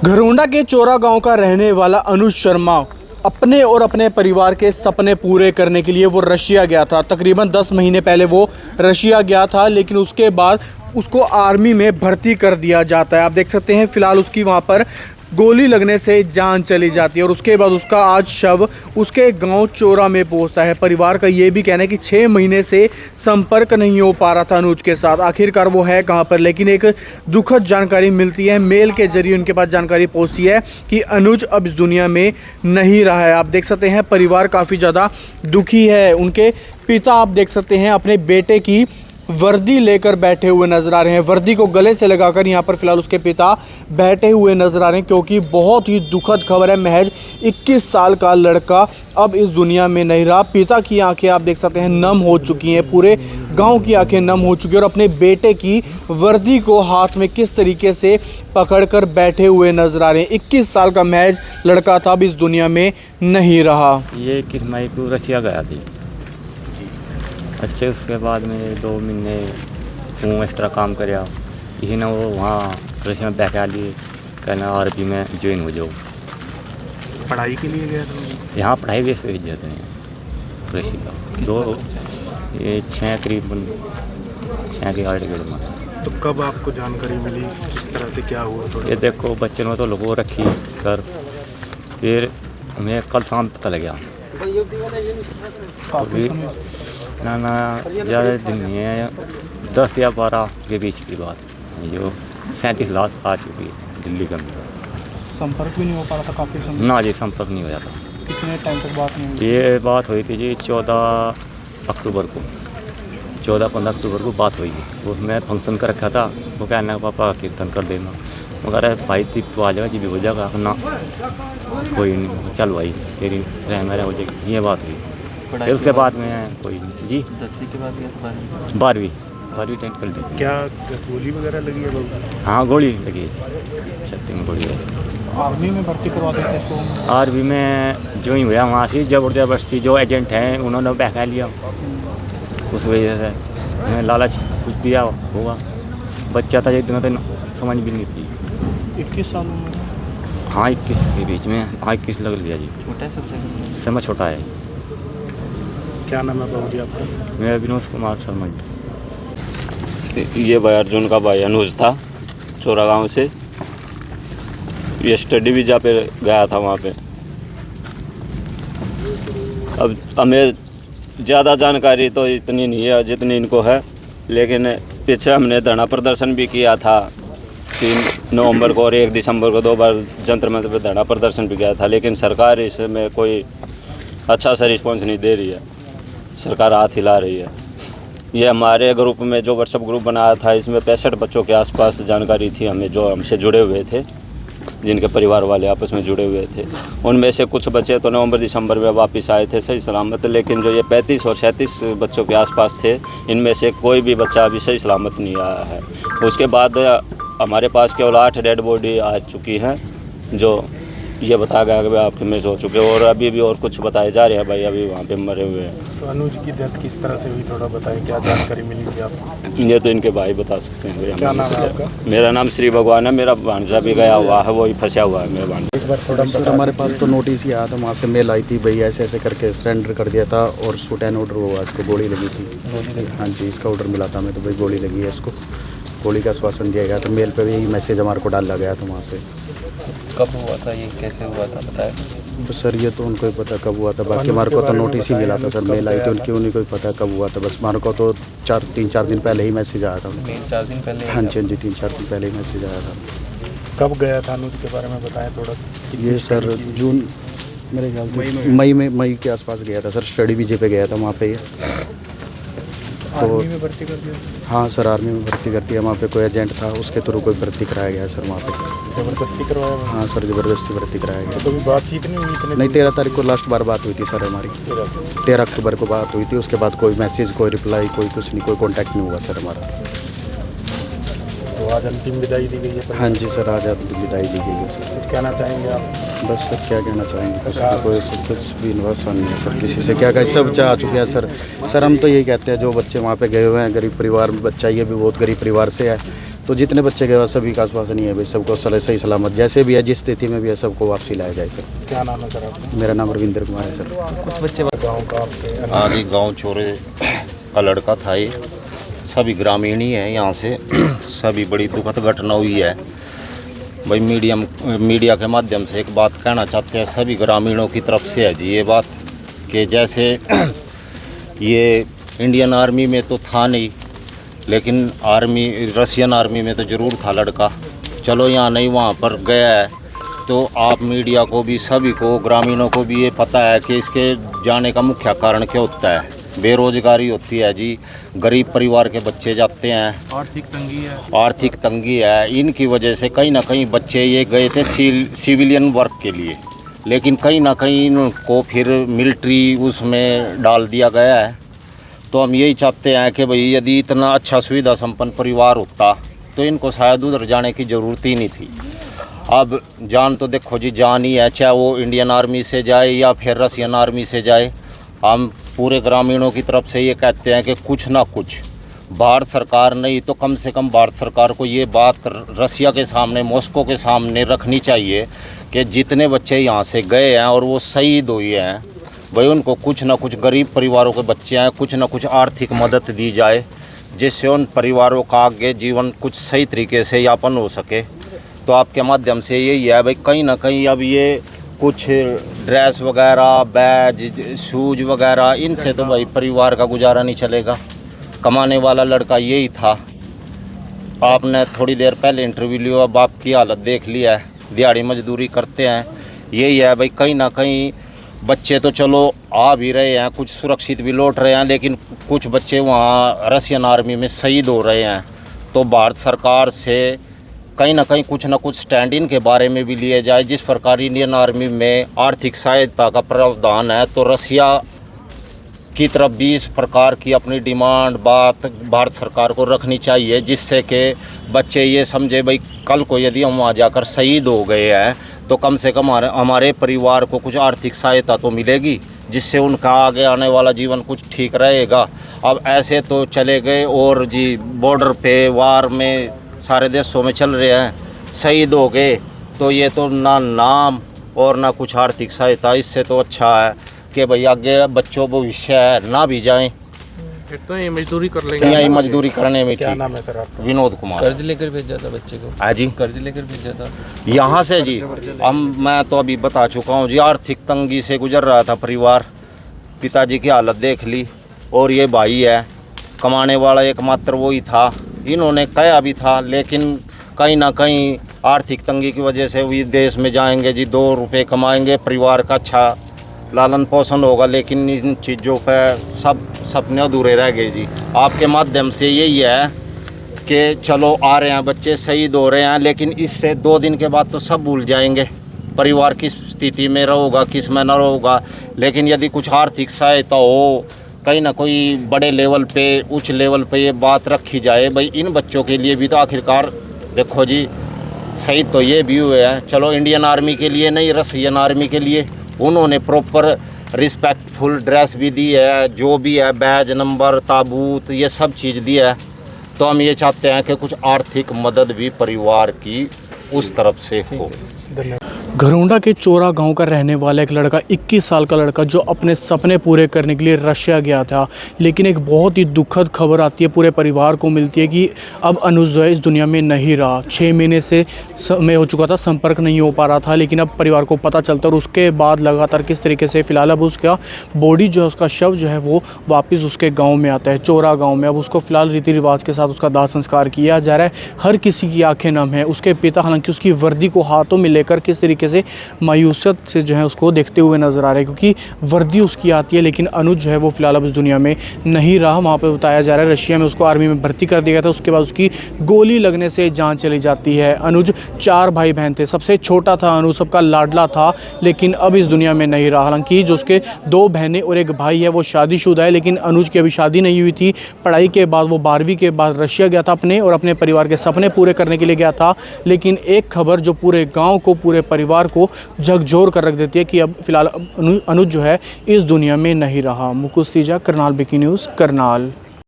घरोंडा के चोरा गांव का रहने वाला अनुज शर्मा अपने और अपने परिवार के सपने पूरे करने के लिए वो रशिया गया था। तकरीबन 10 महीने पहले वो रशिया गया था, लेकिन उसके बाद उसको आर्मी में भर्ती कर दिया जाता है। आप देख सकते हैं फ़िलहाल उसकी वहाँ पर गोली लगने से जान चली जाती है और उसके बाद उसका आज शव उसके गांव चोरा में पहुंचता है। परिवार का ये भी कहना है कि 6 महीने से संपर्क नहीं हो पा रहा था अनुज के साथ। आखिरकार वो है कहां पर, लेकिन एक दुखद जानकारी मिलती है, मेल के जरिए उनके पास जानकारी पहुंचती है कि अनुज अब इस दुनिया में नहीं रहा है। आप देख सकते हैं परिवार काफ़ी ज़्यादा दुखी है। उनके पिता आप देख सकते हैं अपने बेटे की वर्दी लेकर बैठे हुए नजर आ रहे हैं। वर्दी को गले से लगाकर यहाँ पर फिलहाल उसके पिता बैठे हुए नजर आ रहे हैं, क्योंकि बहुत ही दुखद खबर है। महज 21 साल का लड़का अब इस दुनिया में नहीं रहा। पिता की आंखें आप देख सकते हैं नम हो चुकी हैं, पूरे गांव की आंखें नम हो चुकी हैं और अपने बेटे की वर्दी को हाथ में किस तरीके से पकड़कर बैठे हुए नजर आ रहे हैं। 21 साल का महज लड़का था, अब इस दुनिया में नहीं रहा। ये 21 मई को रशिया गया थी। अच्छे उसके बाद में 2 महीने वो एक्स्ट्रा काम कराया, यही ना वो वहाँ रशिया में बैठा लिए कहना आर्मी में ज्वाइन हो जाओ। पढ़ाई के लिए गया था यहाँ पढ़ाई भी से जाते हैं रशिया 6 करीबन 6 के 8 में। तो कब आपको जानकारी मिली, किस तरह से क्या हुआ? ये देखो बच्चे ने तो लोगों रखी कर, फिर हमें कल शाम पता लगा। ना ज़्यादा दिन नहीं है, 10 या 12 के बीच की बात। जो 37 लाख आ चुकी है दिल्ली के अंदर। संपर्क भी नहीं हो पा रहा था काफ़ी समय? ना जी, संपर्क नहीं हो जाता। कितने टाइम तक बात नहीं हुई? ये बात हुई थी जी 14 अक्टूबर को, 14-15 अक्टूबर को बात हुई है। उसमें फंक्शन कर रखा था, वो कहना पापा कीर्तन कर देना, मगर भाई तो आ जाएगा जी भी हो जाएगा ना, कोई नहीं चल भाई तेरी रहना हो जाएगी, ये बात हुई। फिर उसके बाद में कोई नहीं जी। 10वीं के बाद 12वीं टेंथ कर दी। क्या गोली वगैरह लगी है? हाँ गोली लगी है, छत्ती में गोली है। आर्मी में भर्ती करवा देते इसको? आर्मी में जो ही हुआ वहाँ से ज़बरदस्ती जो एजेंट हैं उन्होंने बहका लिया, उस वजह से उन्हें लालच कुछ दिया होगा। बच्चा था एक दिन तो समझ भी नहीं थी। 21 साल में? हाँ 21 के बीच में। हाँ 21 लग लिया जी। छोटा है सबसे? समय छोटा है। क्या नाम है बाबू जी आपका? मेरा विनोद कुमार शर्मा जी। ये भाई अर्जुन का भाई अनुज था, चोरा गांव से। ये स्टडी वीज़ा पे गया था वहाँ पे। अब हमें ज़्यादा जानकारी तो इतनी नहीं है जितनी इनको है, लेकिन पीछे हमने धरना प्रदर्शन भी किया था 3 नवंबर को और 1 दिसंबर को, 2 बार जंतर मंतर पर धरना प्रदर्शन भी किया था, लेकिन सरकार इसमें कोई अच्छा सा रिस्पॉन्स नहीं दे रही है। सरकार हाथ हिला रही है। ये हमारे ग्रुप में जो व्हाट्सएप ग्रुप बनाया था, इसमें 65 बच्चों के आसपास जानकारी थी हमें, जो हमसे जुड़े हुए थे, जिनके परिवार वाले आपस में जुड़े हुए थे। उनमें से कुछ बच्चे तो नवंबर दिसंबर में वापस आए थे सही सलामत, लेकिन जो ये 35 और 37 बच्चों के आसपास थे, इनमें से कोई भी बच्चा अभी सही सलामत नहीं आया है। उसके बाद हमारे पास केवल 8 डेड बॉडी आ चुकी हैं, जो ये बताया गया कि आपके मिस हो चुके हैं, और अभी भी और कुछ बताए जा रहे हैं भाई, अभी वहाँ पे मरे हुए हैं। तो अनुज की डेथ किस तरह से हुई, थोड़ा बताएं, क्या जानकारी मिली थी आपको? ये तो इनके भाई बता सकते हैं भैया। क्या नाम है आपका? मेरा नाम श्री भगवान है। मेरा भांजा भी गया हुआ है, वही फंसा हुआ है मेरा भांजा। एक बार थोड़ा सर हमारे पास तो नोटिस ही आया था, वहाँ से मेल आई थी, भैया ऐसे ऐसे करके सरेंडर कर दिया था और शूट एंड ऑर्डर हुआ, इसको गोली लगी थी। हाँ जी, इसका ऑर्डर मिला था हमें, तो भाई गोली लगी है इसको, गोली का आश्वासन दिया गया था। मेल पे भी यही मैसेज हमारे को डाला गया था वहाँ से। कब हुआ था ये, कैसे हुआ था बताया? तो सर ये तो उनको ही पता कब हुआ था, बाकी हमारे को तो नोटिस ही मिला था सर, मेल आई थी उनकी, उन्हीं को ही पता कब हुआ था। बस हमारे को तो 3-4 दिन पहले ही मैसेज आया था। 3-4 दिन पहले? हाँ जी 3-4 दिन पहले ही मैसेज आया था। कब गया था अनुज के बारे में बताएं थोड़ा? ये सर जून, मेरे ख्याल से मई के आसपास गया था सर, स्टडी वीजे पे गया था वहाँ पे। आर्मी में भर्ती कर दिया? हाँ सर आर्मी में भर्ती कर दिया। वहाँ पे कोई एजेंट था, उसके थ्रू कोई भर्ती कराया गया सर वहाँ पे। जबरदस्ती करवाया? हाँ सर जबरदस्ती भर्ती कराया गया। तो कभी बातचीत नहीं हुई इतने? नहीं 13 तारीख को लास्ट बार बात हुई थी सर हमारी, 13 अक्टूबर को बात हुई थी। उसके बाद कोई मैसेज, कोई रिप्लाई, कोई कुछ नहीं, कोई कॉन्टैक्ट नहीं हुआ सर हमारा। तो आज अंतिम विदाई दी गई है? हाँ जी सर आज अंतिम विदाई दी गई है सर। कुछ कहना चाहेंगे आप? बस सर क्या कहना चाहेंगे, कोई सब कुछ भी निवासन नहीं है सर, किसी से क्या कहें, सब चाह चुके हैं सर। सर हम तो यही कहते हैं, जो बच्चे वहाँ पे गए हुए हैं, गरीब परिवार में बच्चा, ये भी बहुत गरीब परिवार से है, तो जितने बच्चे गए सभी का आश्वासन ही है भाई सबको सही सलामत जैसे भी है जिस स्थिति में भी है सबको वापसी लाया जाए सर। क्या नाम है सर आपका? मेरा नाम रविंद्र कुमार है सर। कुछ बच्चे गाँव का आपके हाँ जी, गांव छोरे का लड़का था ये, सभी ग्रामीण ही हैं यहाँ से। सभी बड़ी दुखद घटना हुई है भाई। मीडिया के माध्यम से एक बात कहना चाहते हैं सभी ग्रामीणों की तरफ से है जी ये बात कि जैसे ये इंडियन आर्मी में तो था नहीं, लेकिन रशियन आर्मी में तो ज़रूर था लड़का। चलो यहाँ नहीं वहाँ पर गया है तो आप मीडिया को भी सभी को ग्रामीणों को भी ये पता है कि इसके जाने का मुख्य कारण क्या होता है। बेरोजगारी होती है जी, गरीब परिवार के बच्चे जाते हैं, आर्थिक तंगी है। इनकी वजह से कहीं ना कहीं बच्चे ये गए थे सिविलियन वर्क के लिए, लेकिन कहीं ना कहीं इनको फिर मिलिट्री उसमें डाल दिया गया है। तो हम यही चाहते हैं कि भाई यदि इतना अच्छा सुविधा संपन्न परिवार होता तो इनको शायद उधर जाने की ज़रूरत ही नहीं थी। अब जान तो देखो जी जान ही है, चाहे वो इंडियन आर्मी से जाए या फिर रशियन आर्मी से जाए। हम पूरे ग्रामीणों की तरफ से ये कहते हैं कि कुछ ना कुछ भारत सरकार नहीं तो कम से कम भारत सरकार को ये बात रसिया के सामने, मॉस्को के सामने रखनी चाहिए कि जितने बच्चे यहाँ से गए हैं और वो शहीद हुए हैं भाई उनको कुछ ना कुछ, गरीब परिवारों के बच्चे हैं, कुछ ना कुछ आर्थिक मदद दी जाए जिससे उन परिवारों का आगे जीवन कुछ सही तरीके से यापन हो सके। तो आपके माध्यम से यही है भाई, कहीं ना कहीं अब ये कुछ ड्रेस वगैरह, बैज, शूज वगैरह, इनसे तो भाई परिवार का गुजारा नहीं चलेगा। कमाने वाला लड़का यही था। आपने थोड़ी देर पहले इंटरव्यू लिया, अब आपकी हालत देख लिया है, दिहाड़ी मजदूरी करते हैं। यही है भाई, कहीं ना कहीं बच्चे तो चलो आ भी रहे हैं, कुछ सुरक्षित भी लौट रहे हैं, लेकिन कुछ बच्चे वहाँ रशियन आर्मी में शहीद हो रहे हैं। तो भारत सरकार से कहीं ना कहीं कुछ ना कुछ स्टैंड इन के बारे में भी लिए जाए। जिस प्रकार इंडियन आर्मी में आर्थिक सहायता का प्रावधान है तो रसिया की तरफ भी इस प्रकार की अपनी डिमांड बात भारत सरकार को रखनी चाहिए, जिससे कि बच्चे ये समझे भाई कल को यदि हम वहाँ जाकर शहीद हो गए हैं तो कम से कम हमारे परिवार को कुछ आर्थिक सहायता तो मिलेगी, जिससे उनका आगे आने वाला जीवन कुछ ठीक रहेगा। अब ऐसे तो चले गए और जी बॉर्डर पे वार में सारे देशों में चल रहे हैं, शहीद हो गए तो ये तो ना नाम और ना कुछ आर्थिक सहायता। इससे तो अच्छा है कि भाई आगे बच्चों भविष्य है, ना भी जाएं, फिर तो ये मजदूरी कर लेंगे। यही मजदूरी करने में। क्या नाम है सर आपका? विनोद कुमार। कर्ज लेकर भेजा था बच्चे को? हाँ जी, कर्ज लेकर भेजा था यहाँ से जी। मैं तो अभी बता चुका हूँ जी, आर्थिक तंगी से गुजर रहा था परिवार। पिताजी की हालत देख ली और ये भाई है, कमाने वाला एकमात्र वही था। इन्होंने कहा भी था, लेकिन कहीं ना कहीं आर्थिक तंगी की वजह से विदेश में जाएंगे जी, 2 रुपये कमाएंगे, परिवार का अच्छा लालन पोषण होगा, लेकिन इन चीज़ों पर सब सपने अधूरे रह गए जी। आपके माध्यम से यही है कि चलो आ रहे हैं बच्चे, शहीद हो रहे हैं, लेकिन इससे 2 दिन के बाद तो सब भूल जाएंगे परिवार किस स्थिति में रहोगा, किस में न रहोगा। लेकिन यदि कुछ आर्थिक सहायता हो, कहीं ना कोई बड़े लेवल पे, उच्च लेवल पे ये बात रखी जाए भाई इन बच्चों के लिए भी तो आखिरकार देखो जी शहीद तो ये भी हुए हैं। चलो इंडियन आर्मी के लिए नहीं, रशियन आर्मी के लिए उन्होंने प्रॉपर रिस्पेक्टफुल ड्रेस भी दी है, जो भी है बैज नंबर, ताबूत, ये सब चीज़ दी है। तो हम ये चाहते हैं कि कुछ आर्थिक मदद भी परिवार की उस तरफ से हो। घरोंडा के चोरा गांव का रहने वाला एक लड़का, 21 साल का लड़का, जो अपने सपने पूरे करने के लिए रशिया गया था। लेकिन एक बहुत ही दुखद खबर आती है, पूरे परिवार को मिलती है कि अब अनुज जो है इस दुनिया में नहीं रहा। 6 महीने से समय हो चुका था, संपर्क नहीं हो पा रहा था, लेकिन अब परिवार को पता चलता और उसके बाद लगातार किस तरीके से फिलहाल अब उसका बॉडी जो है, उसका शव जो है वो वापस उसके गाँव में आता है, चोरा गाँव में। अब उसको फिलहाल रीति रिवाज के साथ उसका दाह संस्कार किया जा रहा है। हर किसी की आंखें नम है। उसके पिता हालांकि उसकी वर्दी को हाथों में लेकर किस तरीके से मायूसियत से जो है उसको देखते हुए नजर आ रहे हैं, क्योंकि वर्दी उसकी आती है। लेकिन अनुज जो है वो फिलहाल अब इस दुनिया में नहीं रहा। वहाँ पे बताया जा रहा है रशिया में उसको आर्मी में भर्ती कर दिया गया था, उसके बाद उसकी गोली लगने से जान चली जाती है। अनुज 4 भाई बहन थे, सबसे छोटा था अनुज, सबका लाडला था, लेकिन अब इस दुनिया में नहीं रहा। हालांकि जो उसके 2 बहनें और एक भाई है वो शादीशुदा है, लेकिन अनुज की अभी शादी नहीं हुई थी। पढ़ाई के बाद वो 12वीं के बाद रशिया गया था अपने और अपने परिवार के सपने पूरे करने के लिए गया था। लेकिन एक खबर जो पूरे गाँव को, पूरे परिवार को झकझोर कर रख देती है कि अब फिलहाल अनुज जो है इस दुनिया में नहीं रहा। मुकुल तीजा, करनाल ब्रेकिंग न्यूज़, करनाल।